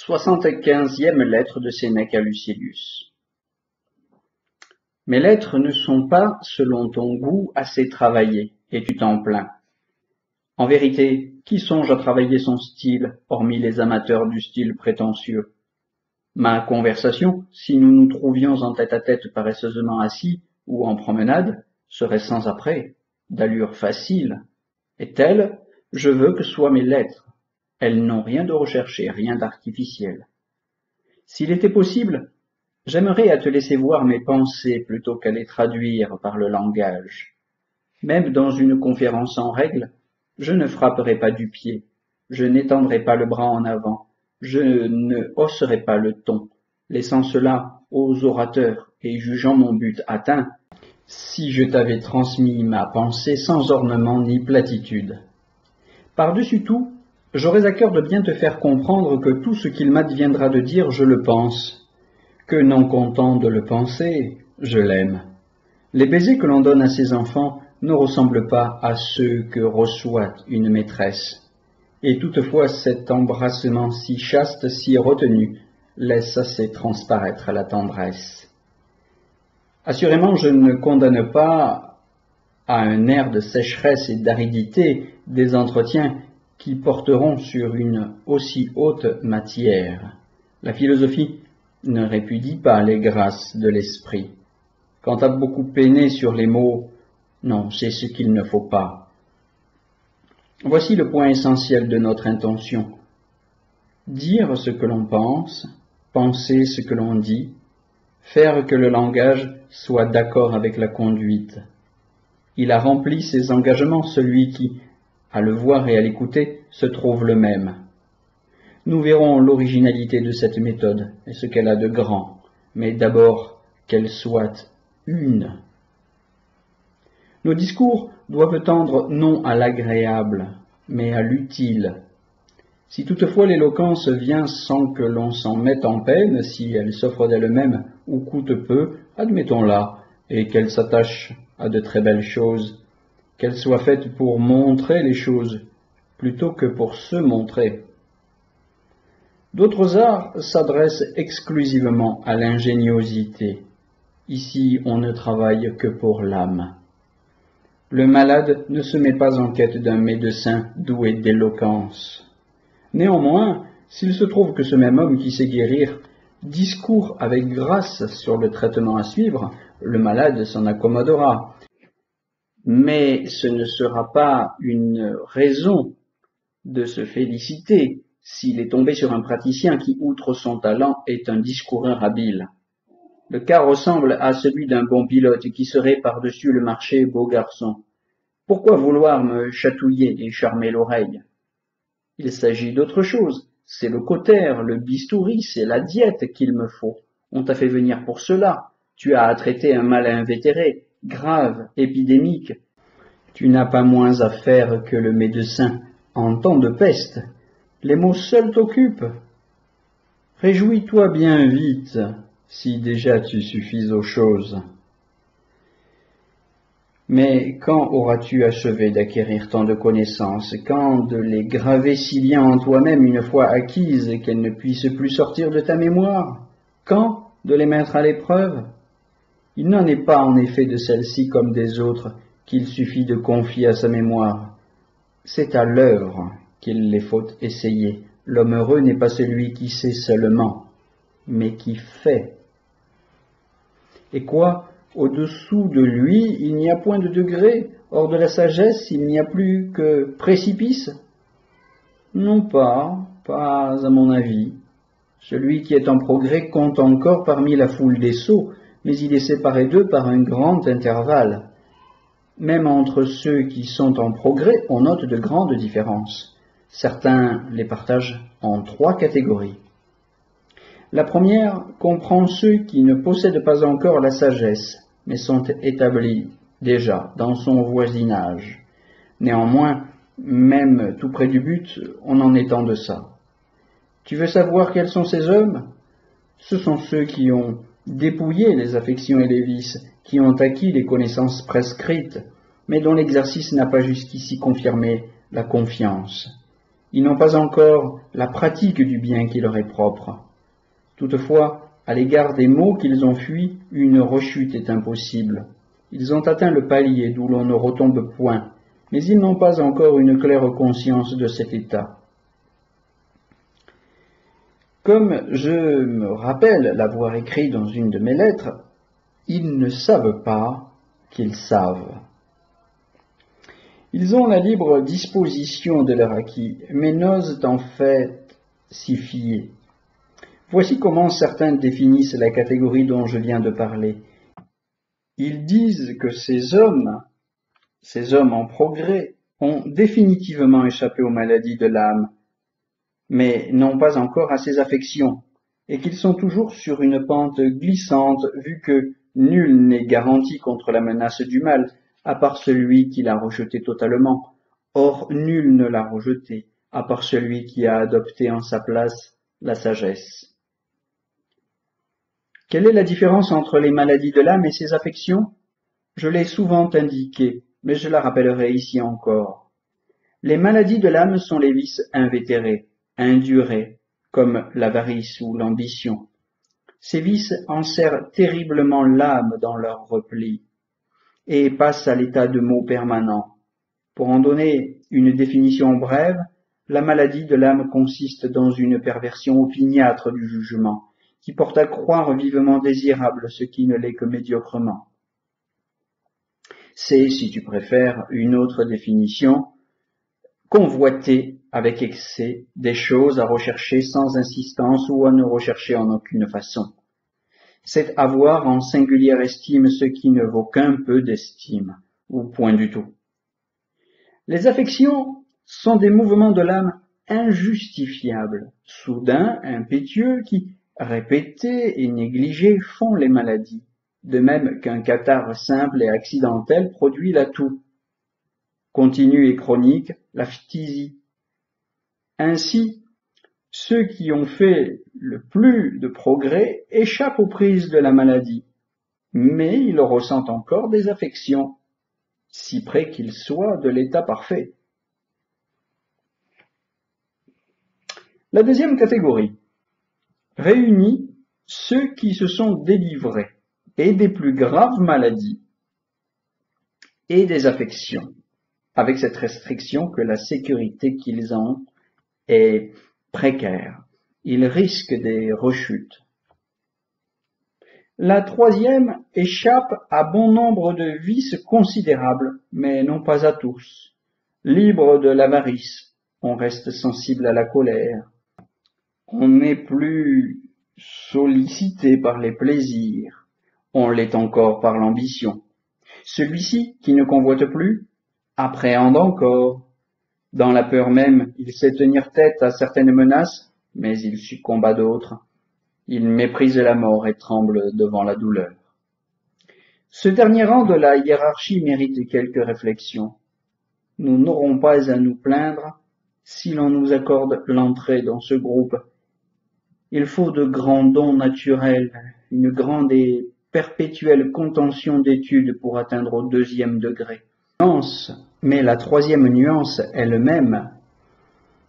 75e lettre de Sénèque à Lucilius. Mes lettres ne sont pas, selon ton goût, assez travaillées, et tu t'en plains. En vérité, qui songe à travailler son style, hormis les amateurs du style prétentieux? Ma conversation, si nous nous trouvions en tête-à-tête paresseusement assis, ou en promenade, serait sans après, d'allure facile. Et telle, je veux que soient mes lettres. Elles n'ont rien de recherché, rien d'artificiel. S'il était possible, j'aimerais à te laisser voir mes pensées plutôt qu'à les traduire par le langage. Même dans une conférence en règle, je ne frapperai pas du pied, je n'étendrai pas le bras en avant, je ne hausserai pas le ton, laissant cela aux orateurs et jugeant mon but atteint, si je t'avais transmis ma pensée sans ornement ni platitude. Par-dessus tout, j'aurais à cœur de bien te faire comprendre que tout ce qu'il m'adviendra de dire, je le pense, que non content de le penser, je l'aime. Les baisers que l'on donne à ses enfants ne ressemblent pas à ceux que reçoit une maîtresse. Et toutefois cet embrassement si chaste, si retenu, laisse assez transparaître la tendresse. Assurément, je ne condamne pas à un air de sécheresse et d'aridité des entretiens qui porteront sur une aussi haute matière. La philosophie ne répudie pas les grâces de l'esprit. Quant à beaucoup peiner sur les mots, non, c'est ce qu'il ne faut pas. Voici le point essentiel de notre intention. Dire ce que l'on pense, penser ce que l'on dit, faire que le langage soit d'accord avec la conduite. Il a rempli ses engagements, celui qui, à le voir et à l'écouter, se trouve le même. Nous verrons l'originalité de cette méthode et ce qu'elle a de grand, mais d'abord qu'elle soit une. Nos discours doivent tendre non à l'agréable, mais à l'utile. Si toutefois l'éloquence vient sans que l'on s'en mette en peine, si elle s'offre d'elle-même ou coûte peu, admettons-la, et qu'elle s'attache à de très belles choses, qu'elle soit faite pour montrer les choses, plutôt que pour se montrer. D'autres arts s'adressent exclusivement à l'ingéniosité. Ici, on ne travaille que pour l'âme. Le malade ne se met pas en quête d'un médecin doué d'éloquence. Néanmoins, s'il se trouve que ce même homme qui sait guérir discourt avec grâce sur le traitement à suivre, le malade s'en accommodera. Mais ce ne sera pas une raison de se féliciter s'il est tombé sur un praticien qui, outre son talent, est un discoureur habile. Le cas ressemble à celui d'un bon pilote qui serait par-dessus le marché beau garçon. Pourquoi vouloir me chatouiller et charmer l'oreille? Il s'agit d'autre chose. C'est le cautère, le bistouri, c'est la diète qu'il me faut. On t'a fait venir pour cela. Tu as à traiter un mal invétéré, grave, épidémique. Tu n'as pas moins à faire que le médecin en temps de peste. Les mots seuls t'occupent. Réjouis-toi bien vite, si déjà tu suffises aux choses. Mais quand auras-tu achevé d'acquérir tant de connaissances, quand de les graver si bien en toi-même une fois acquises qu'elles ne puissent plus sortir de ta mémoire? Quand de les mettre à l'épreuve? Il n'en est pas en effet de celles-ci comme des autres qu'il suffit de confier à sa mémoire. C'est à l'œuvre qu'il les faut essayer. L'homme heureux n'est pas celui qui sait seulement, mais qui fait. Et quoi? Au-dessous de lui, il n'y a point de degré, hors de la sagesse, il n'y a plus que précipice? Non pas à mon avis. Celui qui est en progrès compte encore parmi la foule des sots, mais il est séparé d'eux par un grand intervalle. Même entre ceux qui sont en progrès, on note de grandes différences. Certains les partagent en 3 catégories. La première comprend ceux qui ne possèdent pas encore la sagesse, mais sont établis déjà dans son voisinage. Néanmoins, même tout près du but, on en est en deçà. Tu veux savoir quels sont ces hommes? Ce sont ceux qui ont dépouillé les affections et les vices, qui ont acquis les connaissances prescrites, mais dont l'exercice n'a pas jusqu'ici confirmé la confiance. Ils n'ont pas encore la pratique du bien qui leur est propre. Toutefois, à l'égard des maux qu'ils ont fuis, une rechute est impossible. Ils ont atteint le palier d'où l'on ne retombe point, mais ils n'ont pas encore une claire conscience de cet état. Comme je me rappelle l'avoir écrit dans une de mes lettres, ils ne savent pas qu'ils savent. Ils ont la libre disposition de leur acquis, mais n'osent en fait s'y fier. Voici comment certains définissent la catégorie dont je viens de parler. Ils disent que ces hommes en progrès, ont définitivement échappé aux maladies de l'âme, mais n'ont pas encore à ces affections, et qu'ils sont toujours sur une pente glissante, vu que nul n'est garanti contre la menace du mal, à part celui qui l'a rejeté totalement. Or, nul ne l'a rejeté, à part celui qui a adopté en sa place la sagesse. Quelle est la différence entre les maladies de l'âme et ses affections? Je l'ai souvent indiqué, mais je la rappellerai ici encore. Les maladies de l'âme sont les vices invétérés, indurés, comme l'avarice ou l'ambition. Ces vices enserrent terriblement l'âme dans leur repli et passent à l'état de maux permanent. Pour en donner une définition brève, la maladie de l'âme consiste dans une perversion opiniâtre du jugement, qui porte à croire vivement désirable ce qui ne l'est que médiocrement. C'est, si tu préfères, une autre définition, convoiter avec excès des choses à rechercher sans insistance ou à ne rechercher en aucune façon. C'est avoir en singulière estime ce qui ne vaut qu'un peu d'estime, ou point du tout. Les affections sont des mouvements de l'âme injustifiables, soudains, impétueux, qui, répétés et négligés, font les maladies, de même qu'un catarrhe simple et accidentel produit la toux, continue et chronique, la phtisie. Ainsi, ceux qui ont fait le plus de progrès échappent aux prises de la maladie, mais ils ressentent encore des affections, si près qu'ils soient de l'état parfait. La deuxième catégorie réunit ceux qui se sont délivrés et des plus graves maladies et des affections, avec cette restriction que la sécurité qu'ils ont est précaire. Ils risquent des rechutes. La troisième échappe à bon nombre de vices considérables, mais non pas à tous. Libre de l'avarice, on reste sensible à la colère. On n'est plus sollicité par les plaisirs, on l'est encore par l'ambition. Celui-ci, qui ne convoite plus, appréhende encore. Dans la peur même, il sait tenir tête à certaines menaces, mais il succombe à d'autres. Il méprise la mort et tremble devant la douleur. Ce dernier rang de la hiérarchie mérite quelques réflexions. Nous n'aurons pas à nous plaindre si l'on nous accorde l'entrée dans ce groupe. Il faut de grands dons naturels, une grande et perpétuelle contention d'études pour atteindre au deuxième degré. Mais la troisième nuance elle-même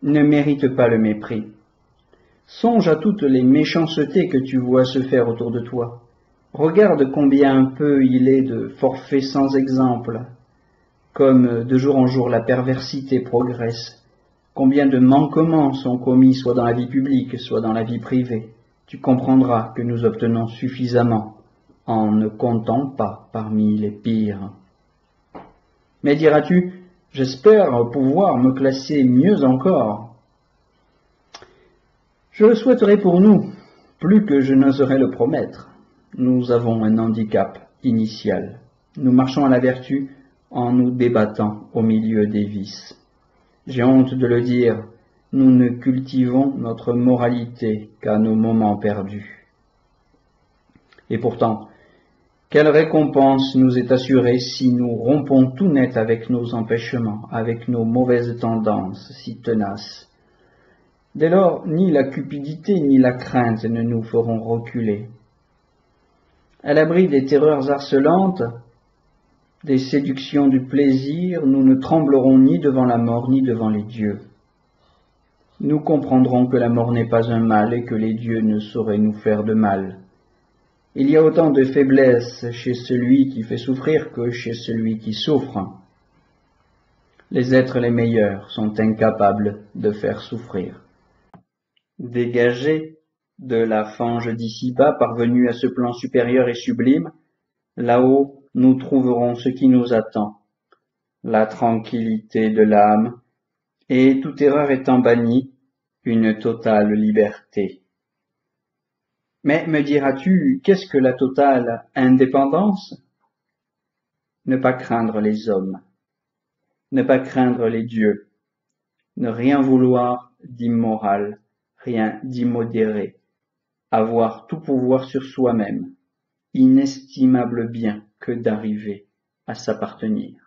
ne mérite pas le mépris. Songe à toutes les méchancetés que tu vois se faire autour de toi. Regarde combien peu il est de forfaits sans exemple, comme de jour en jour la perversité progresse, combien de manquements sont commis soit dans la vie publique, soit dans la vie privée. Tu comprendras que nous obtenons suffisamment en ne comptant pas parmi les pires. Mais diras-tu, j'espère pouvoir me classer mieux encore. Je le souhaiterais pour nous, plus que je n'oserais le promettre. Nous avons un handicap initial. Nous marchons à la vertu en nous débattant au milieu des vices. J'ai honte de le dire, nous ne cultivons notre moralité qu'à nos moments perdus. Et pourtant, quelle récompense nous est assurée si nous rompons tout net avec nos empêchements, avec nos mauvaises tendances si tenaces. Dès lors, ni la cupidité ni la crainte ne nous feront reculer. À l'abri des terreurs harcelantes, des séductions du plaisir, nous ne tremblerons ni devant la mort ni devant les dieux. nous comprendrons que la mort n'est pas un mal et que les dieux ne sauraient nous faire de mal. Il y a autant de faiblesse chez celui qui fait souffrir que chez celui qui souffre. Les êtres les meilleurs sont incapables de faire souffrir. Dégagés de la fange d'ici-bas, parvenus à ce plan supérieur et sublime, là-haut nous trouverons ce qui nous attend, la tranquillité de l'âme, et toute erreur étant bannie, une totale liberté. Mais me diras-tu, qu'est-ce que la totale indépendance? Ne pas craindre les hommes, ne pas craindre les dieux, ne rien vouloir d'immoral, rien d'immodéré, avoir tout pouvoir sur soi-même, inestimable bien que d'arriver à s'appartenir.